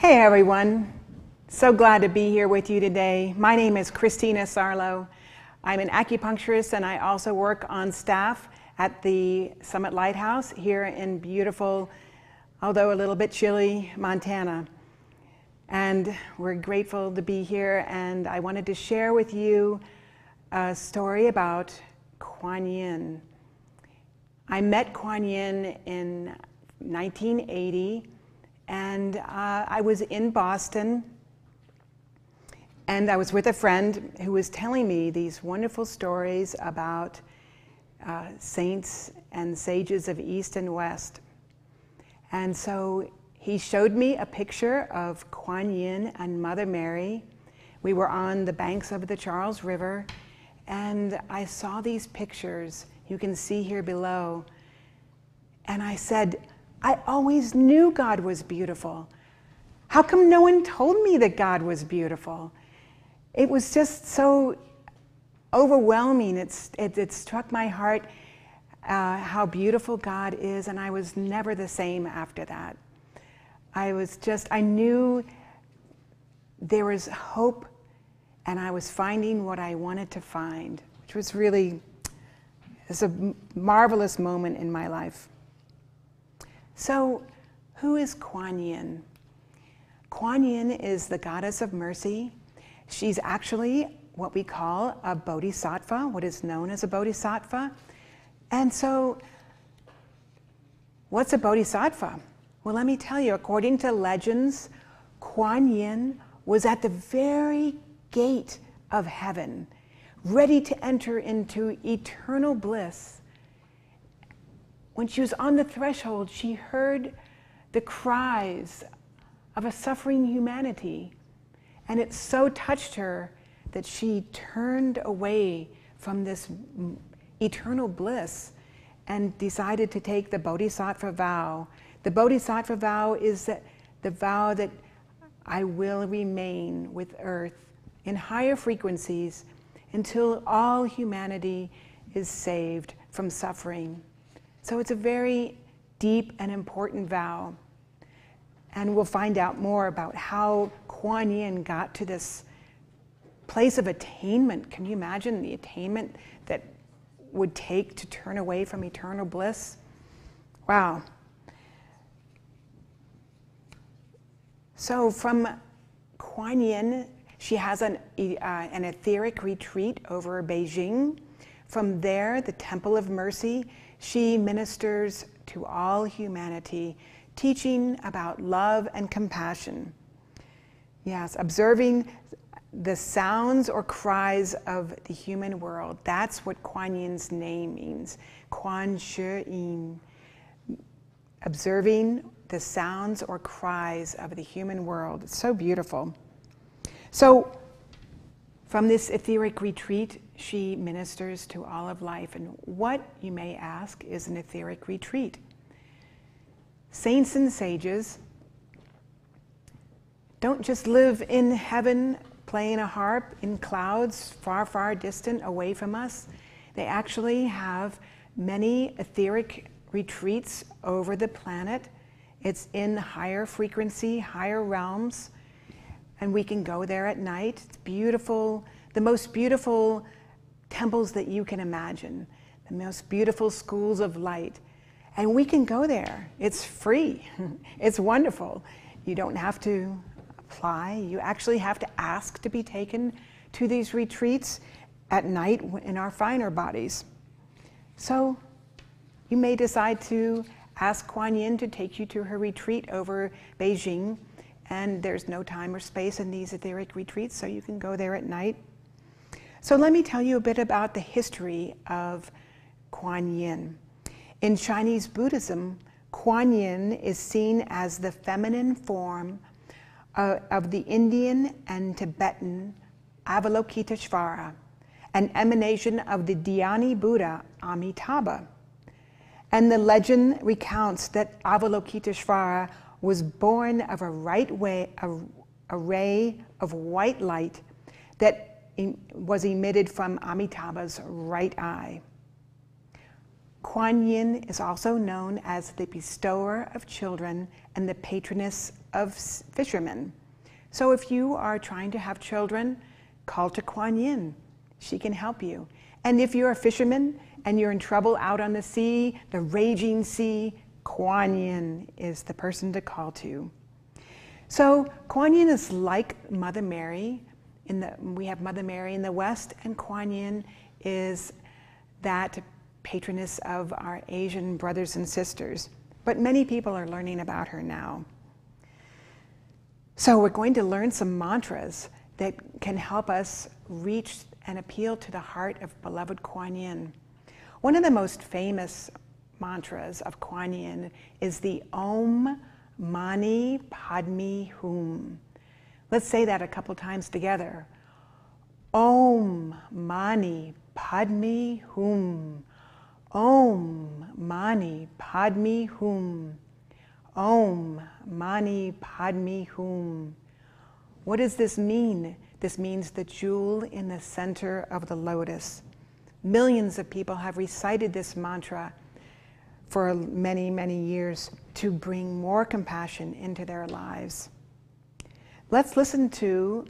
Hey everyone, so glad to be here with you today. My name is Christina Sarlo. I'm an acupuncturist and I also work on staff at the Summit Lighthouse here in beautiful, although a little bit chilly, Montana. And we're grateful to be here, and I wanted to share with you a story about Kuan Yin. I met Kuan Yin in 1980. And I was in Boston, and I was with a friend who was telling me these wonderful stories about saints and sages of East and West. And so he showed me a picture of Kuan Yin and Mother Mary. We were on the banks of the Charles River, and I saw these pictures you can see here below. And I said, I always knew God was beautiful. How come no one told me that God was beautiful? It was just so overwhelming. It struck my heart how beautiful God is, and I was never the same after that. I knew there was hope, and I was finding what I wanted to find, which was really, it's a marvelous moment in my life. So, who is Kuan Yin? Kuan Yin is the goddess of mercy. She's actually what we call a bodhisattva, what is known as a bodhisattva. And so, what's a bodhisattva? Well, let me tell you, according to legends, Kuan Yin was at the very gate of heaven, ready to enter into eternal bliss. When she was on the threshold, she heard the cries of a suffering humanity, and it so touched her that she turned away from this eternal bliss and decided to take the Bodhisattva vow. The Bodhisattva vow is the vow that I will remain with Earth in higher frequencies until all humanity is saved from suffering. So it's a very deep and important vow. And we'll find out more about how Kuan Yin got to this place of attainment. Can you imagine the attainment that would take to turn away from eternal bliss? Wow. So from Kuan Yin, she has an etheric retreat over Beijing. From there, the Temple of Mercy, she ministers to all humanity, teaching about love and compassion. Yes, observing the sounds or cries of the human world. That's what Kuan Yin's name means. Kuan Yin. Observing the sounds or cries of the human world. It's so beautiful. So from this etheric retreat, she ministers to all of life. And what, you may ask, is an etheric retreat? Saints and sages don't just live in heaven playing a harp in clouds far, far distant away from us. They actually have many etheric retreats over the planet. It's in higher frequency, higher realms, and we can go there at night. It's beautiful, the most beautiful temples that you can imagine, the most beautiful schools of light. And we can go there. It's free. It's wonderful. You don't have to apply. You actually have to ask to be taken to these retreats at night in our finer bodies. So you may decide to ask Kuan Yin to take you to her retreat over Beijing, and there's no time or space in these etheric retreats, so you can go there at night. So let me tell you a bit about the history of Kuan Yin. In Chinese Buddhism, Kuan Yin is seen as the feminine form of the Indian and Tibetan Avalokiteshvara, an emanation of the Dhyani Buddha Amitabha. And the legend recounts that Avalokiteshvara was born of a ray of white light that was emitted from Amitabha's right eye. Kuan Yin is also known as the bestower of children and the patroness of fishermen. So if you are trying to have children, call to Kuan Yin. She can help you. And if you're a fisherman and you're in trouble out on the sea, the raging sea, Kuan Yin is the person to call to. So Kuan Yin is like Mother Mary. We have Mother Mary in the West, and Kuan Yin is that patroness of our Asian brothers and sisters. But many people are learning about her now. So we're going to learn some mantras that can help us reach and appeal to the heart of beloved Kuan Yin. One of the most famous mantras of Kuan Yin is the Om Mani Padme Hum. Let's say that a couple times together. Om Mani Padme Hum. Om Mani Padme Hum. Om Mani Padme Hum. What does this mean? This means the jewel in the center of the lotus. Millions of people have recited this mantra for many, many years to bring more compassion into their lives. Let's listen to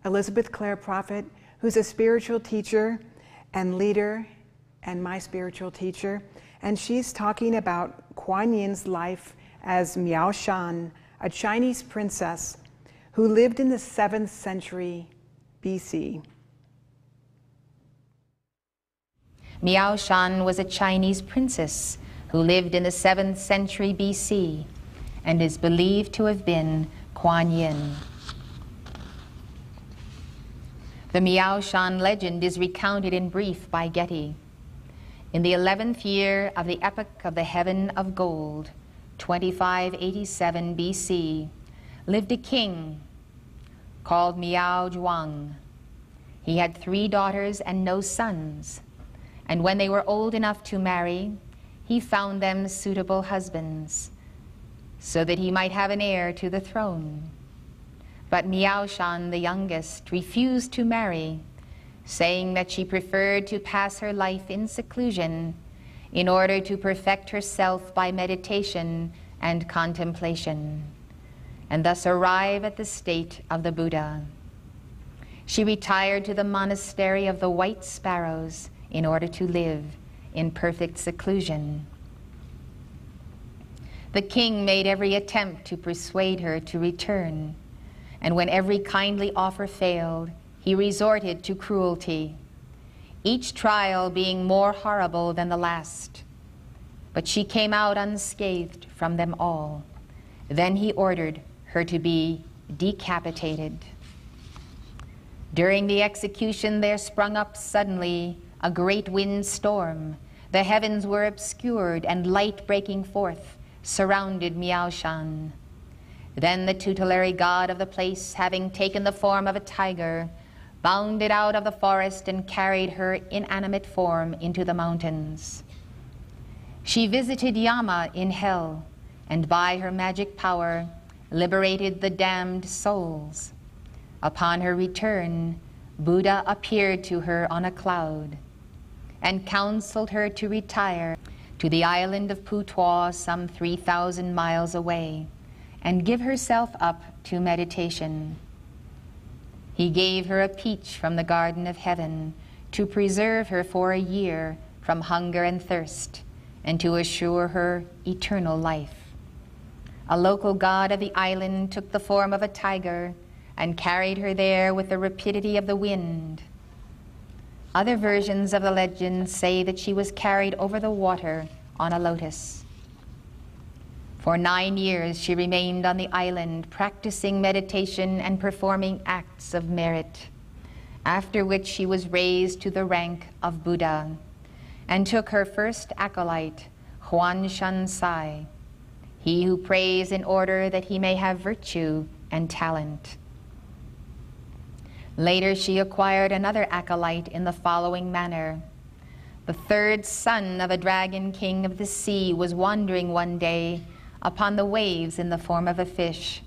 Elizabeth Clare Prophet, who's a spiritual teacher and leader and my spiritual teacher, and she's talking about Kuan Yin's life as Miao Shan, a Chinese princess who lived in the 7th century BC. Miao Shan was a Chinese princess who lived in the 7th century BC. and is believed to have been Kuan Yin. The Miaoshan legend is recounted in brief by Getty. In the 11th year of the epoch of the Heaven of Gold, 2587 BC, lived a king called Miao Zhuang. He had 3 daughters and no sons, and when they were old enough to marry, he found them suitable husbands, so that he might have an heir to the throne. But Miaoshan, the youngest, refused to marry, saying that she preferred to pass her life in seclusion in order to perfect herself by meditation and contemplation, and thus arrive at the state of the Buddha. She retired to the monastery of the White Sparrows in order to live in perfect seclusion. The king made every attempt to persuade her to return, and when every kindly offer failed, he resorted to cruelty, each trial being more horrible than the last. But she came out unscathed from them all. Then he ordered her to be decapitated. During the execution there sprung up suddenly a great windstorm. The heavens were obscured, and light breaking forth surrounded Miaoshan. Then the tutelary god of the place, having taken the form of a tiger, bounded out of the forest and carried her inanimate form into the mountains. She visited Yama in hell, and by her magic power liberated the damned souls. Upon her return, Buddha appeared to her on a cloud and counseled her to retire to the island of Putuo, some 3,000 miles away, and give herself up to meditation. He gave her a peach from the garden of heaven to preserve her for a year from hunger and thirst, and to assure her eternal life. A local god of the island took the form of a tiger and carried her there with the rapidity of the wind. Other versions of the legend say that she was carried over the water on a lotus. For 9 years she remained on the island, practicing meditation and performing acts of merit, after which she was raised to the rank of Buddha, and took her first acolyte, Huan Shan Sai, he who prays in order that he may have virtue and talent. Later she acquired another acolyte in the following manner. The 3rd son of a dragon king of the sea was wandering one day upon the waves in the form of a fish,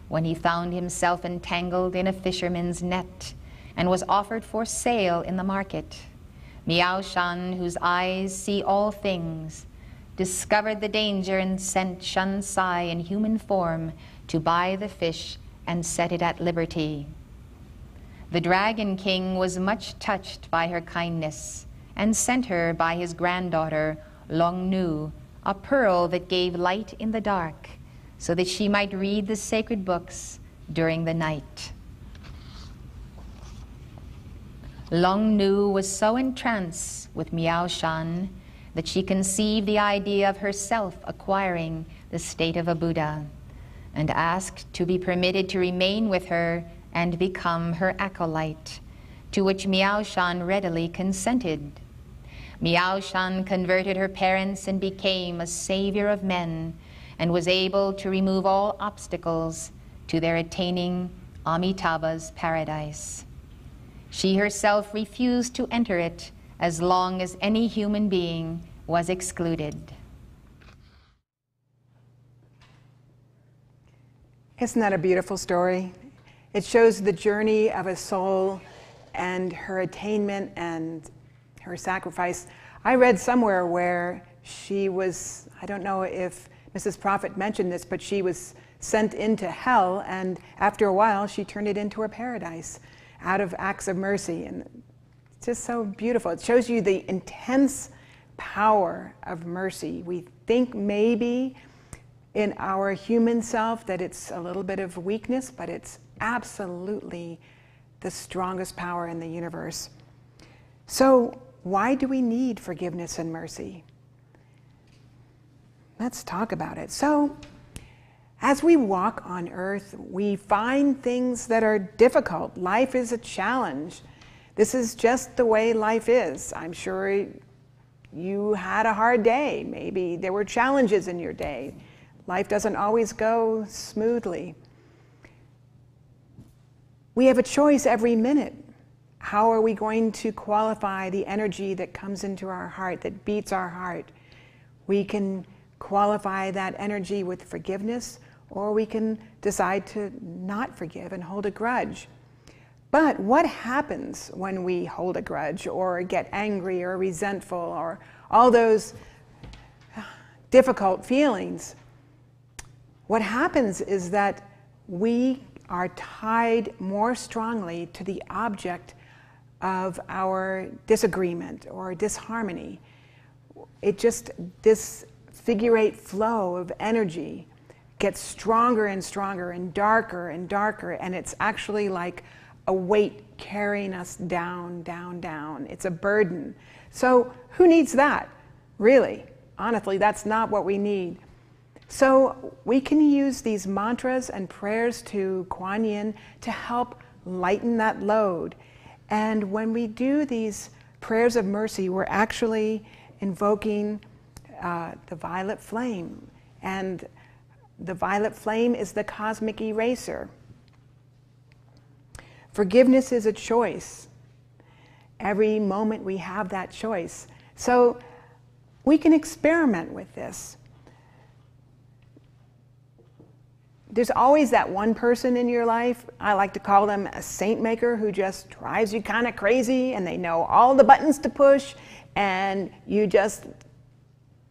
when he found himself entangled in a fisherman's net and was offered for sale in the market. Miaoshan, whose eyes see all things, discovered the danger and sent Shan Sai in human form to buy the fish and set it at liberty. The Dragon King was much touched by her kindness and sent her by his granddaughter, Long Nu, a pearl that gave light in the dark, so that she might read the sacred books during the night. Long Nu was so entranced with Miaoshan that she conceived the idea of herself acquiring the state of a Buddha, and asked to be permitted to remain with her and become her acolyte, to which Miaoshan readily consented. Miaoshan converted her parents and became a savior of men, and was able to remove all obstacles to their attaining Amitabha's paradise. She herself refused to enter it as long as any human being was excluded. Isn't that a beautiful story? It shows the journey of a soul and her attainment and her sacrifice. I read somewhere where she was, I don't know if Mrs. Prophet mentioned this, but she was sent into hell, and after a while she turned it into a paradise out of acts of mercy. And it's just so beautiful. It shows you the intense power of mercy. We think maybe in our human self that it's a little bit of weakness, but it's absolutely the strongest power in the universe. So why do we need forgiveness and mercy? Let's talk about it. So As we walk on earth, we find things that are difficult. Life is a challenge. This is just the way life is. I'm sure you had a hard day. Maybe there were challenges in your day. Life doesn't always go smoothly. We have a choice every minute. How are we going to qualify the energy that comes into our heart, that beats our heart? We can qualify that energy with forgiveness, or we can decide to not forgive and hold a grudge. But what happens when we hold a grudge or get angry or resentful or all those difficult feelings? What happens is that we are tied more strongly to the object of our disagreement or disharmony. This figure-8 flow of energy gets stronger and stronger and darker, and it's actually like a weight carrying us down, down, down. It's a burden. So who needs that? Really, honestly, that's not what we need. So we can use these mantras and prayers to Kuan Yin to help lighten that load. And when we do these prayers of mercy, we're actually invoking the violet flame. And the violet flame is the cosmic eraser. Forgiveness is a choice. Every moment we have that choice. So we can experiment with this. There's always that one person in your life, I like to call them a saint maker, who just drives you kind of crazy, and they know all the buttons to push, and you just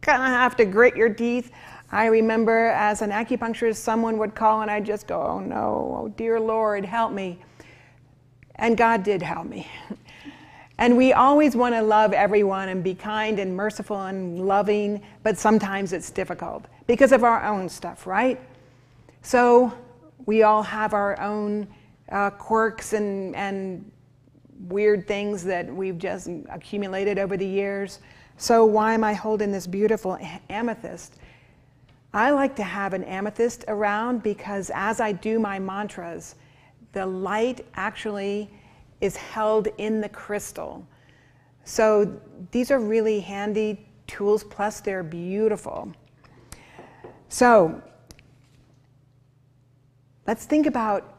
kind of have to grit your teeth. I remember as an acupuncturist, someone would call and I'd just go, oh no, oh dear Lord, help me. And God did help me. And we always want to love everyone and be kind and merciful and loving, but sometimes it's difficult because of our own stuff, right? So we all have our own quirks and weird things that we've just accumulated over the years. So why am I holding this beautiful amethyst? I like to have an amethyst around because as I do my mantras, the light actually is held in the crystal. So these are really handy tools, plus they're beautiful. So let's think about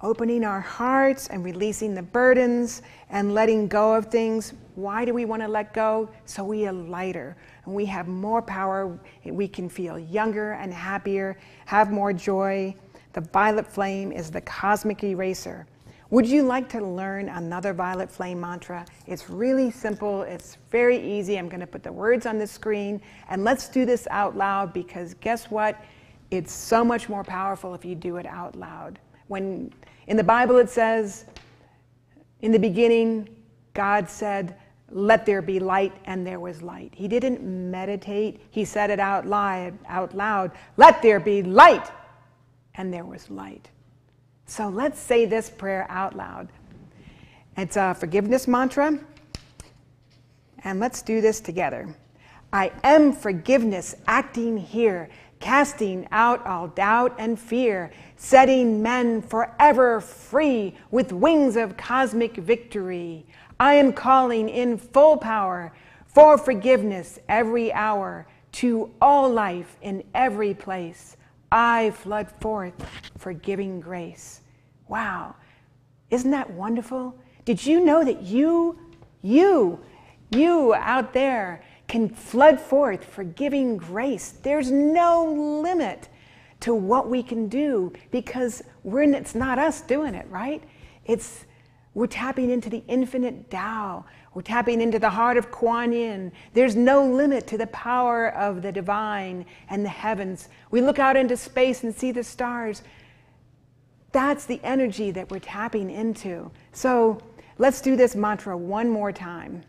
opening our hearts and releasing the burdens and letting go of things. Why do we want to let go? So we are lighter and we have more power. We can feel younger and happier, have more joy. The violet flame is the cosmic eraser. Would you like to learn another violet flame mantra? It's really simple. It's very easy. I'm going to put the words on the screen, and let's do this out loud, because guess what? It's so much more powerful if you do it out loud. When in the Bible it says, in the beginning, God said, let there be light, and there was light. He didn't meditate. He said it out loud, let there be light, and there was light. So let's say this prayer out loud. It's a forgiveness mantra, and let's do this together. I am forgiveness acting here, casting out all doubt and fear, setting men forever free with wings of cosmic victory. I am calling in full power for forgiveness every hour to all life in every place. I flood forth forgiving grace. Wow, isn't that wonderful? Did you know that you out there can flood forth forgiving grace? There's no limit to what we can do, because it's not us doing it, right? We're tapping into the infinite Tao. We're tapping into the heart of Kuan Yin. There's no limit to the power of the divine and the heavens. We look out into space and see the stars. That's the energy that we're tapping into. So let's do this mantra one more time.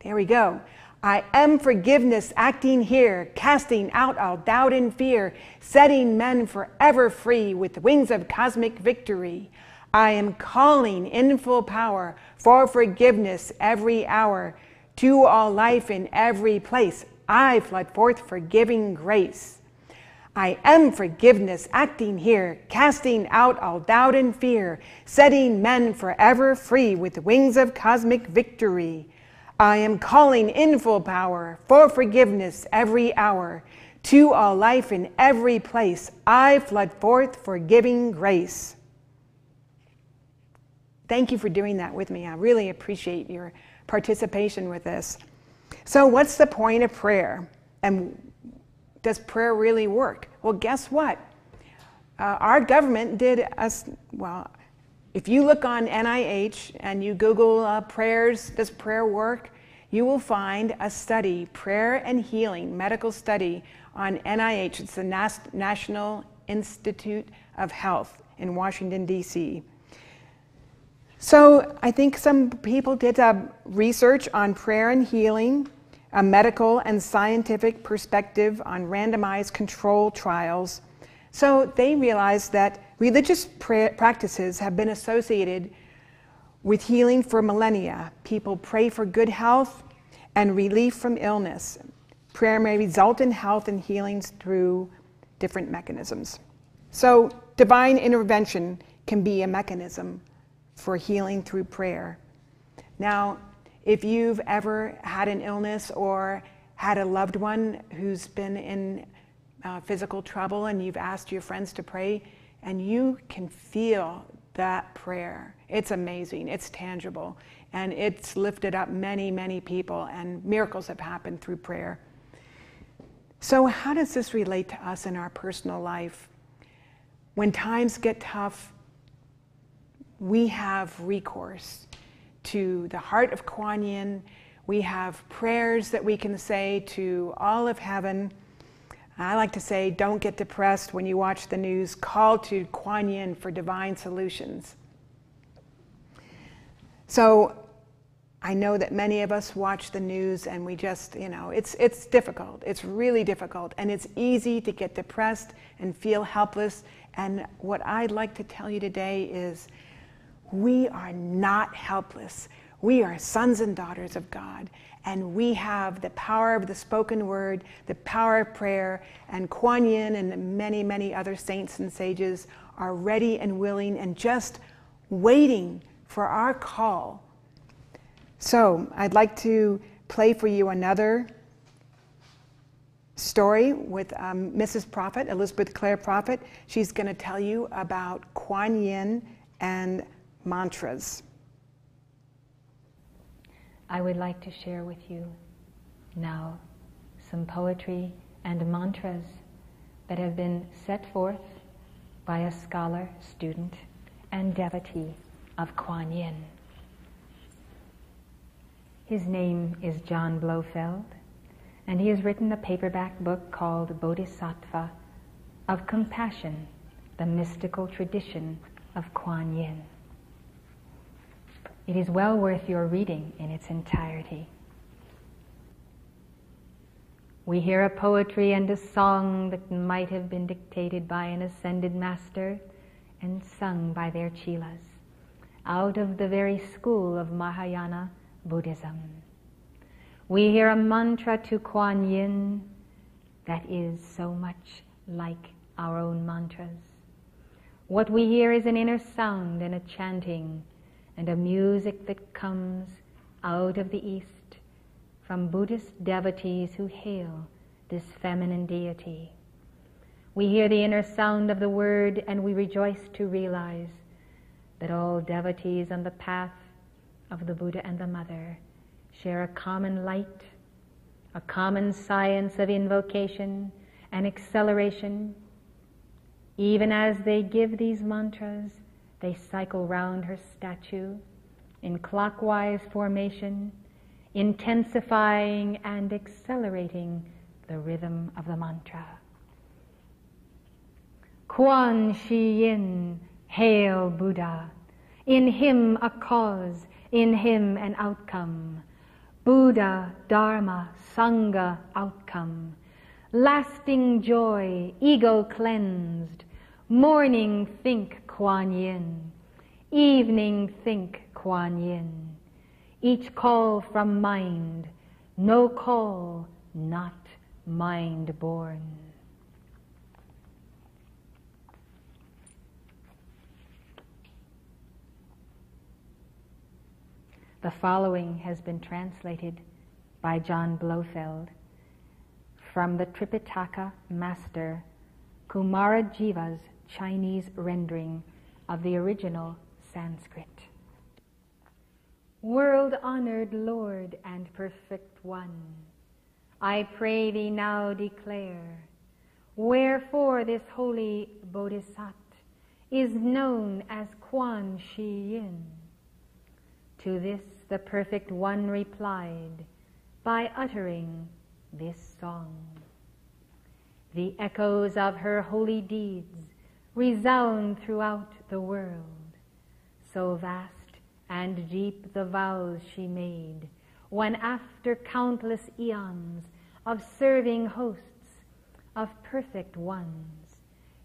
There we go. I am forgiveness acting here, casting out all doubt and fear, setting men forever free with wings of cosmic victory. I am calling in full power for forgiveness every hour to all life in every place. I flood forth forgiving grace. I am forgiveness acting here, casting out all doubt and fear, setting men forever free with wings of cosmic victory. I am calling in full power for forgiveness every hour. To all life in every place, I flood forth forgiving grace. Thank you for doing that with me. I really appreciate your participation with this. So what's the point of prayer? And does prayer really work? Well, guess what? Our government did us, well, if you look on NIH and you Google prayers, does prayer work? You will find a study, Prayer and Healing, medical study on NIH. It's the National Institute of Health in Washington, D.C. So I think some people did research on prayer and healing, a medical and scientific perspective on randomized control trials. So they realized that religious practices have been associated with healing for millennia. People pray for good health and relief from illness. Prayer may result in health and healings through different mechanisms. So divine intervention can be a mechanism for healing through prayer. Now, if you've ever had an illness or had a loved one who's been in physical trouble and you've asked your friends to pray, and you can feel that prayer. It's amazing, it's tangible, and it's lifted up many, many people, and miracles have happened through prayer. So how does this relate to us in our personal life? When times get tough, we have recourse to the heart of Kuan Yin. We have prayers that we can say to all of heaven. I like to say, don't get depressed when you watch the news. Call to Kuan Yin for divine solutions. So I know that many of us watch the news and we just, it's difficult. It's really difficult. And it's easy to get depressed and feel helpless. And what I'd like to tell you today is we are not helpless. We are sons and daughters of God. And we have the power of the spoken word, the power of prayer, and Kuan Yin and many, many other saints and sages are ready and willing and just waiting for our call. So I'd like to play for you another story with Mrs. Prophet, Elizabeth Clare Prophet. She's going to tell you about Kuan Yin and mantras. I would like to share with you now some poetry and mantras that have been set forth by a scholar, student, and devotee of Kuan Yin. His name is John Blofeld, and he has written a paperback book called Bodhisattva of Compassion, the Mystical Tradition of Kuan Yin. It is well worth your reading in its entirety. We hear a poetry and a song that might have been dictated by an ascended master and sung by their chelas, out of the very school of Mahayana Buddhism. We hear a mantra to Kuan Yin that is so much like our own mantras. What we hear is an inner sound and a chanting and a music that comes out of the East from Buddhist devotees who hail this feminine deity. We hear the inner sound of the word, and we rejoice to realize that all devotees on the path of the Buddha and the Mother share a common light, a common science of invocation and acceleration. Even as they give these mantras, they cycle round her statue in clockwise formation, intensifying and accelerating the rhythm of the mantra. Kuan Yin, hail Buddha, in him a cause, in him an outcome. Buddha, Dharma, Sangha, outcome. Lasting joy, ego cleansed. Morning, think Kuan Yin. Evening, think Kuan Yin. Each call from mind, no call not mind-born. The following has been translated by John Blofeld from the Tripitaka Master Kumarajiva's Chinese rendering of the original Sanskrit. World-honored Lord and Perfect One, I pray thee now declare, wherefore this holy Bodhisattva is known as Kuan Yin. To this the Perfect One replied by uttering this song. The echoes of her holy deeds resound throughout the world. So vast and deep the vows she made, when after countless eons of serving hosts of perfect ones,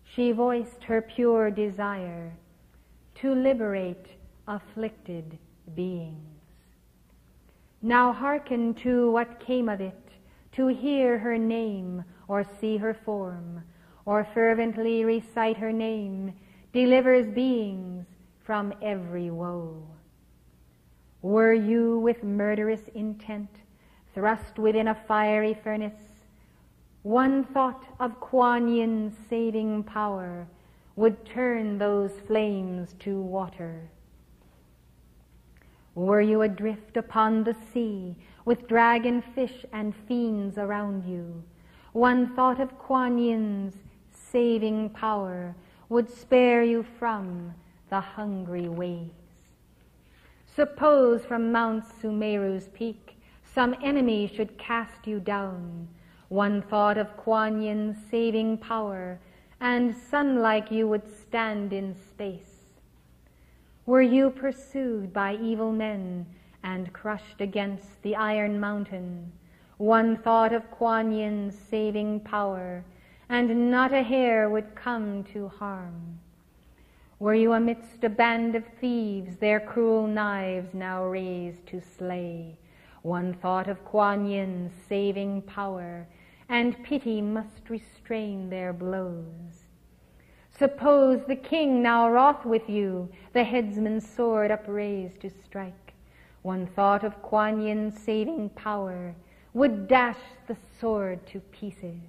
she voiced her pure desire to liberate afflicted beings. Now hearken to what came of it, to hear her name or see her form, or fervently recite her name, delivers beings from every woe. Were you with murderous intent thrust within a fiery furnace, one thought of Kuan Yin's saving power would turn those flames to water. Were you adrift upon the sea with dragon fish and fiends around you, one thought of Kuan Yin's saving power would spare you from the hungry waves. Suppose from Mount Sumeru's peak some enemy should cast you down, one thought of Kuan Yin's saving power, and sun-like you would stand in space. Were you pursued by evil men and crushed against the iron mountain, one thought of Kuan Yin's saving power, and not a hair would come to harm. Were you amidst a band of thieves, their cruel knives now raised to slay, one thought of Kuan Yin's saving power, and pity must restrain their blows. Suppose the king now wroth with you, the headsman's sword upraised to strike, one thought of Kuan Yin's saving power would dash the sword to pieces.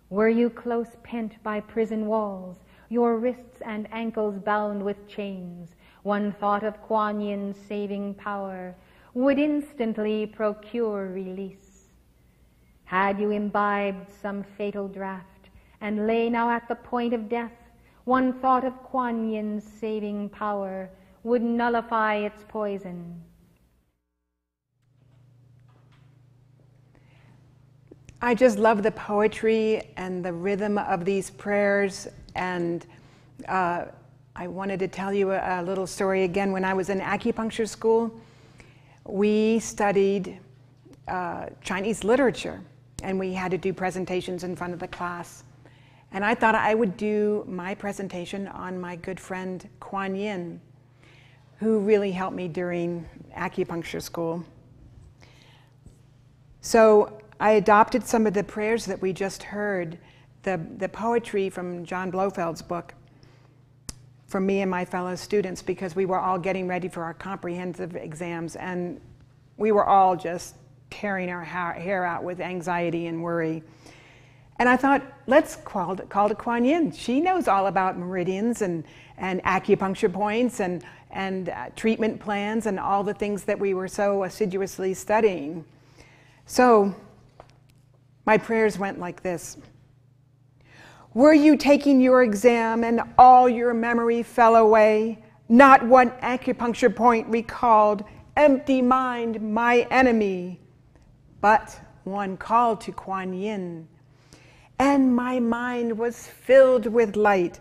Were you close pent by prison walls, your wrists and ankles bound with chains, one thought of Kuan Yin's saving power would instantly procure release. Had you imbibed some fatal draught and lay now at the point of death, one thought of Kuan Yin's saving power would nullify its poison. I just love the poetry and the rhythm of these prayers, and I wanted to tell you a little story again. When I was in acupuncture school, we studied Chinese literature, and we had to do presentations in front of the class. And I thought I would do my presentation on my good friend Kuan Yin, who really helped me during acupuncture school. So I adopted some of the prayers that we just heard, the poetry from John Blofeld's book, for me and my fellow students, because we were all getting ready for our comprehensive exams, and we were all just tearing our hair out with anxiety and worry. And I thought, let's call to Kuan Yin. She knows all about meridians and acupuncture points and treatment plans and all the things that we were so assiduously studying. So my prayers went like this. Were you taking your exam and all your memory fell away? Not one acupuncture point recalled, empty mind, my enemy, but one call to Kuan Yin. And my mind was filled with light.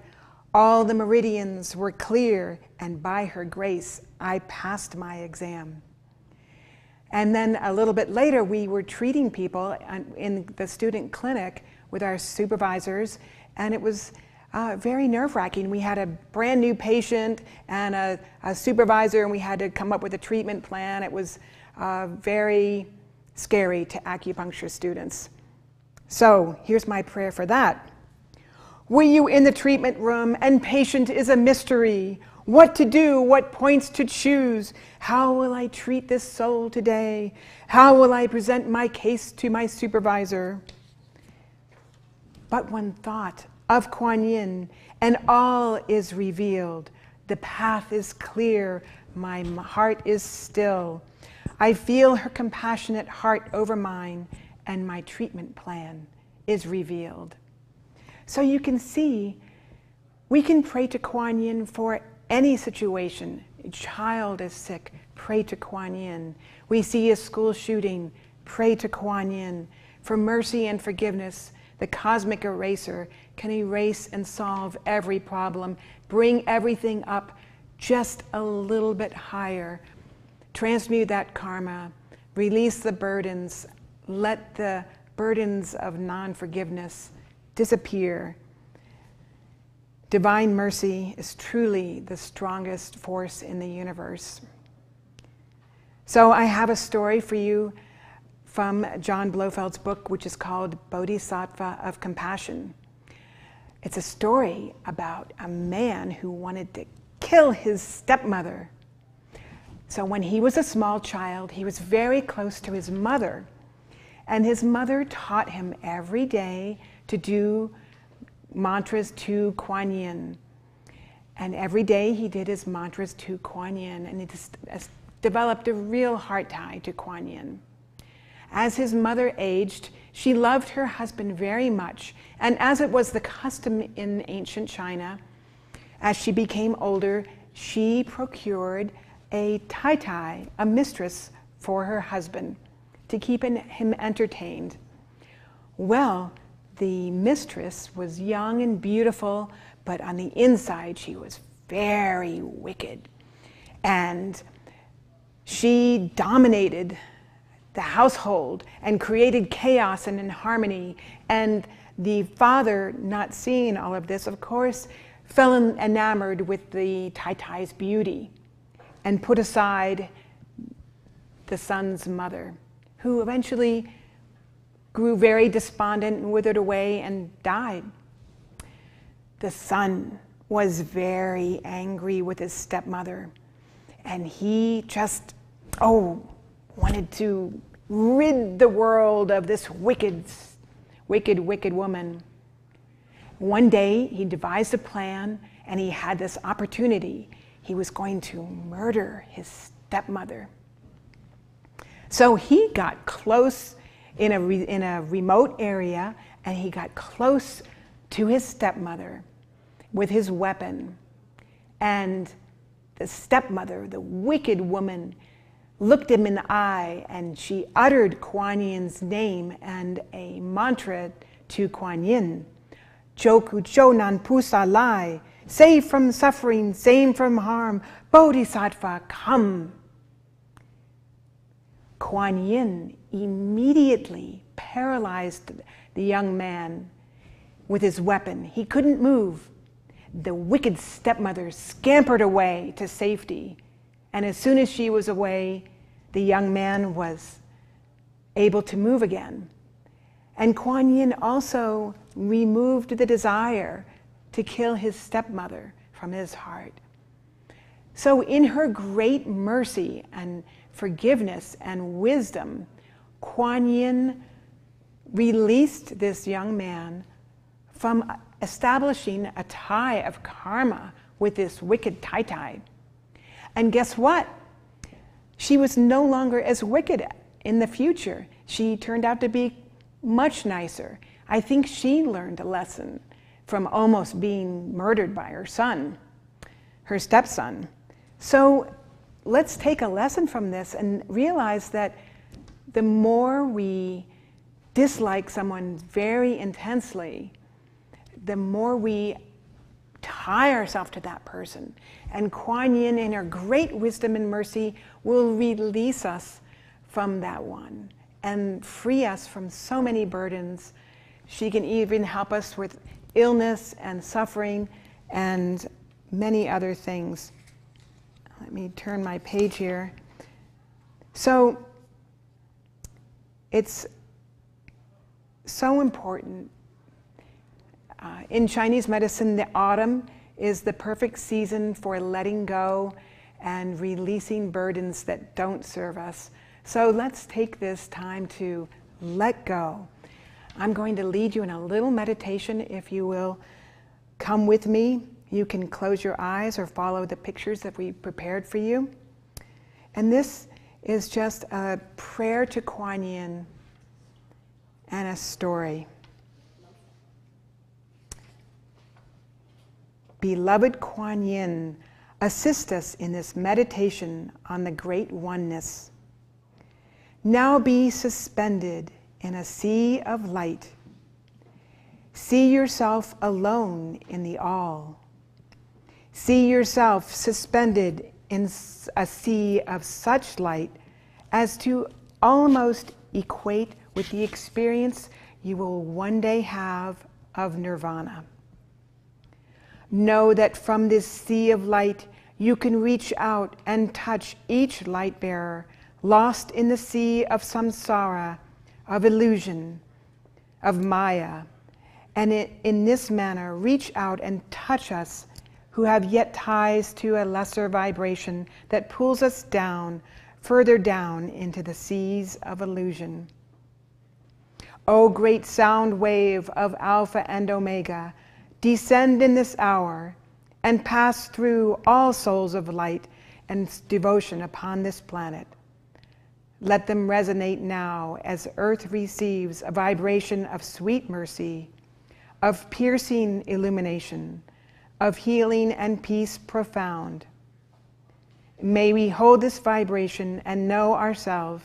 All the meridians were clear, and by her grace, I passed my exam. And then a little bit later, we were treating people in the student clinic with our supervisors, and it was very nerve-wracking. We had a brand new patient and a supervisor, and we had to come up with a treatment plan. It was very scary to acupuncture students. So here's my prayer for that. Were you in the treatment room and patient is a mystery? What to do, what points to choose? How will I treat this soul today? How will I present my case to my supervisor? But one thought of Kuan Yin, and all is revealed. The path is clear, my heart is still. I feel her compassionate heart over mine, and my treatment plan is revealed. So you can see, we can pray to Kuan Yin for any situation. A child is sick, pray to Kuan Yin. We see a school shooting, pray to Kuan Yin. For mercy and forgiveness, the cosmic eraser can erase and solve every problem, bring everything up just a little bit higher, transmute that karma, release the burdens, let the burdens of non-forgiveness disappear. Divine mercy is truly the strongest force in the universe. So I have a story for you from John Blofeld's book, which is called Bodhisattva of Compassion. It's a story about a man who wanted to kill his stepmother. So when he was a small child, he was very close to his mother. And his mother taught him every day to do mantras to Kuan Yin. And every day he did his mantras to Kuan Yin, and he just developed a real heart tie to Kuan Yin. As his mother aged, she loved her husband very much, and as it was the custom in ancient China, as she became older, she procured a tai, a mistress for her husband, to keep him entertained. Well, the mistress was young and beautiful, but on the inside she was very wicked. And she dominated the household and created chaos and inharmony. And the father, not seeing all of this, of course, fell enamored with the tai's beauty and put aside the son's mother, who eventually grew very despondent and withered away and died. The son was very angry with his stepmother, and he just, wanted to rid the world of this wicked woman. One day he devised a plan, and he had this opportunity. He was going to murder his stepmother. So he got close in a remote area, and he got close to his stepmother with his weapon. And the stepmother, the wicked woman, looked him in the eye, and she uttered Kuan Yin's name and a mantra to Kuan Yin. Joku Chonan Pusa Lai, save from suffering, save from harm, Bodhisattva, come. Kuan Yin immediately paralyzed the young man with his weapon. He couldn't move. The wicked stepmother scampered away to safety, and as soon as she was away, the young man was able to move again. And Kuan Yin also removed the desire to kill his stepmother from his heart. So in her great mercy and forgiveness and wisdom, Kuan Yin released this young man from establishing a tie of karma with this wicked tai. And guess what? She was no longer as wicked in the future. She turned out to be much nicer. I think she learned a lesson from almost being murdered by her son, her stepson. So let's take a lesson from this and realize that the more we dislike someone very intensely, the more we tie ourselves to that person. And Kuan Yin, in her great wisdom and mercy, will release us from that one and free us from so many burdens. She can even help us with illness and suffering and many other things. Let me turn my page here. So It's so important. In Chinese medicine, the autumn is the perfect season for letting go and releasing burdens that don't serve us. So let's take this time to let go. I'm going to lead you in a little meditation. If you will come with me, you can close your eyes or follow the pictures that we prepared for you. And this is just a prayer to Kuan Yin and a story. Beloved Kuan Yin, assist us in this meditation on the great oneness. Now be suspended in a sea of light. See yourself alone in the all. See yourself suspended in a sea of such light as to almost equate with the experience you will one day have of nirvana. Know that from this sea of light you can reach out and touch each light bearer lost in the sea of samsara, of illusion, of maya, and in this manner reach out and touch us who have yet ties to a lesser vibration that pulls us down, further down into the seas of illusion. O great sound wave of Alpha and Omega, descend in this hour and pass through all souls of light and devotion upon this planet. Let them resonate now as earth receives a vibration of sweet mercy, of piercing illumination, of healing and peace profound. May we hold this vibration and know ourselves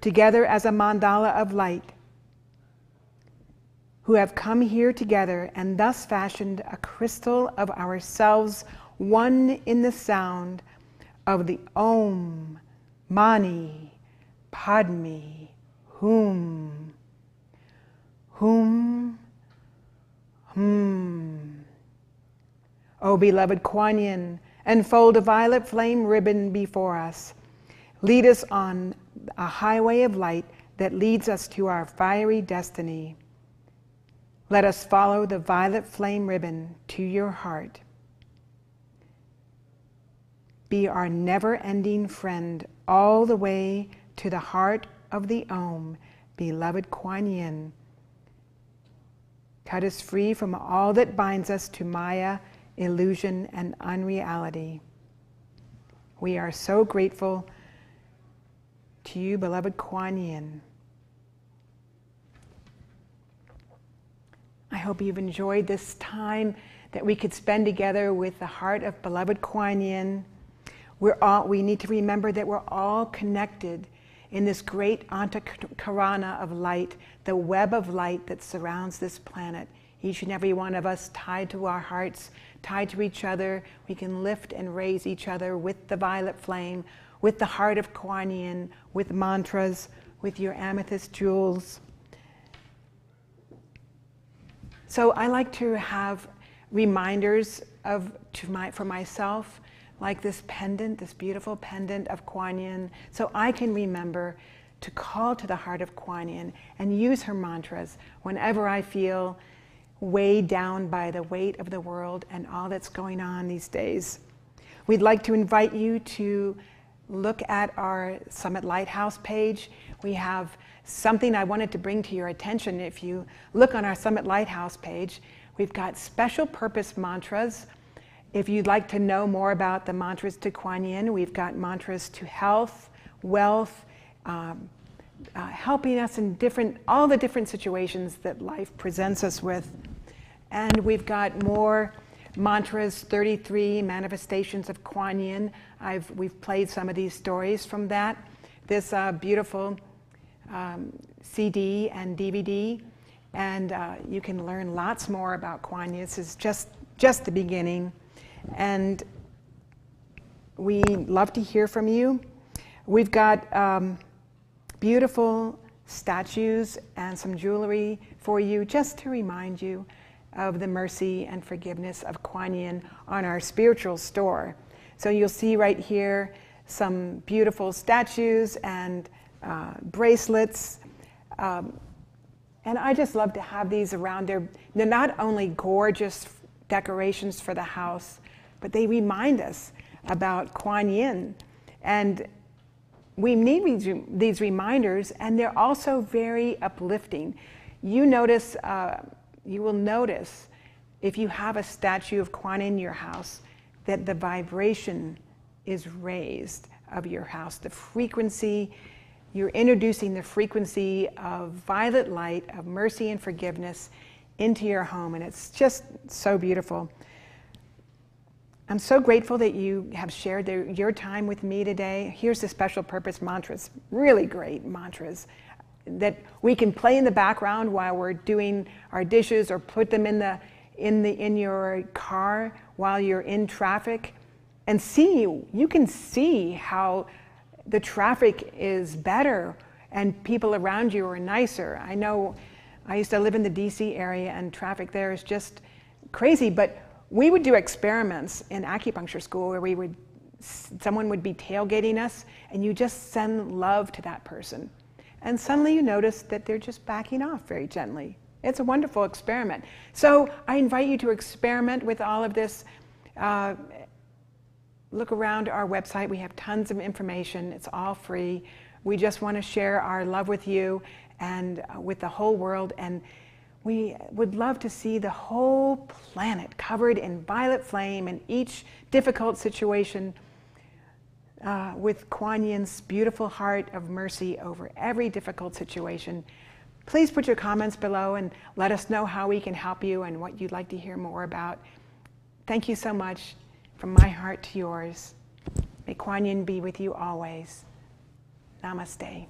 together as a mandala of light, who have come here together and thus fashioned a crystal of ourselves, one in the sound of the Om, Mani, Padme, Hum, Hum, Hum. O beloved Kuan Yin, unfold a violet flame ribbon before us. Lead us on a highway of light that leads us to our fiery destiny. Let us follow the violet flame ribbon to your heart. Be our never-ending friend all the way to the heart of the Om, beloved Kuan Yin. Cut us free from all that binds us to Maya, illusion, and unreality. We are so grateful to you, beloved Kuan Yin. I hope you've enjoyed this time that we could spend together with the heart of beloved Kuan Yin. We need to remember that we're all connected in this great antakarana of light, the web of light that surrounds this planet. Each and every one of us tied to our hearts, tied to each other. We can lift and raise each other with the violet flame, with the heart of Kuan Yin, with mantras, with your amethyst jewels. So I like to have reminders for myself, like this pendant, this beautiful pendant of Kuan Yin, so I can remember to call to the heart of Kuan Yin and use her mantras whenever I feel weighed down by the weight of the world and all that's going on these days. We'd like to invite you to look at our Summit Lighthouse page. We have something I wanted to bring to your attention. If you look on our Summit Lighthouse page, we've got special purpose mantras. If you'd like to know more about the mantras to Kuan Yin, we've got mantras to health, wealth, helping us in all the different situations that life presents us with. And we've got more mantras, 33 manifestations of Kuan Yin. We've played some of these stories from that. This beautiful CD and DVD, and you can learn lots more about Kuan Yin. This is just the beginning, and we love to hear from you. We've got beautiful statues and some jewelry for you, just to remind you of the mercy and forgiveness of Kuan Yin on our spiritual store. So you'll see right here some beautiful statues and bracelets And I just love to have these around. They're not only gorgeous decorations for the house, but they remind us about Kuan Yin. And we need these reminders, and they're also very uplifting. You will notice if you have a statue of Kuan Yin in your house, that the vibration is raised of your house. The frequency, you're introducing the frequency of violet light, of mercy and forgiveness into your home, and it's just so beautiful. I'm so grateful that you have shared your time with me today. Here's the special purpose mantras, really great mantras that we can play in the background while we're doing our dishes, or put them in your car while you're in traffic, and you can see how the traffic is better and people around you are nicer. I know I used to live in the DC area, and traffic there is just crazy, but we would do experiments in acupuncture school where someone would be tailgating us, and you just send love to that person. And suddenly you notice that they're just backing off very gently. It's a wonderful experiment. So I invite you to experiment with all of this. Look around our website. We have tons of information. It's all free. We just want to share our love with you and with the whole world. And we would love to see the whole planet covered in violet flame, and each difficult situation with Kuan Yin's beautiful heart of mercy over every difficult situation. Please put your comments below and let us know how we can help you and what you'd like to hear more about. Thank you so much. From my heart to yours. May Kuan Yin be with you always. Namaste.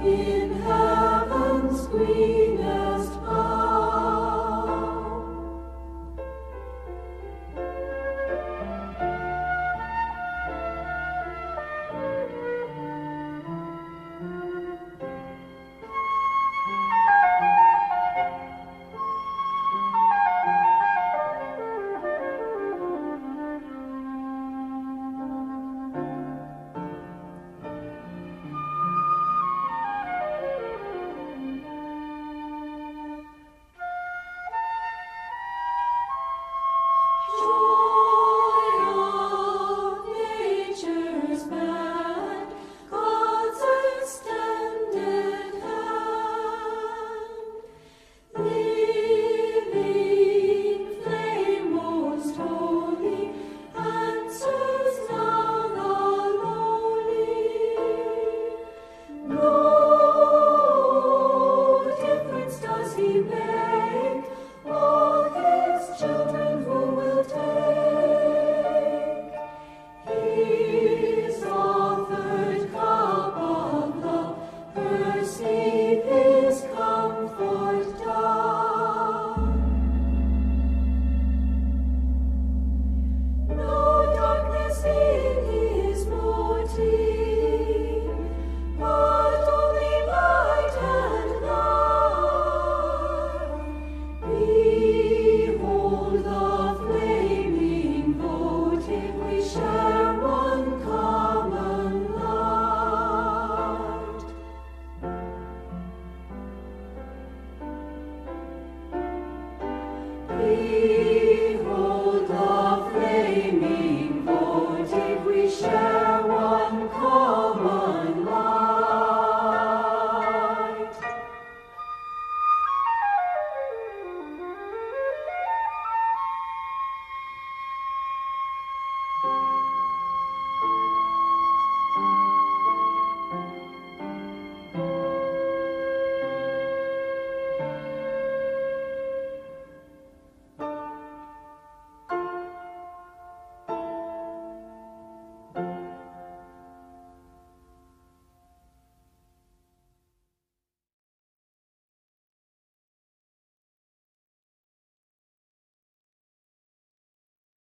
In heaven's green.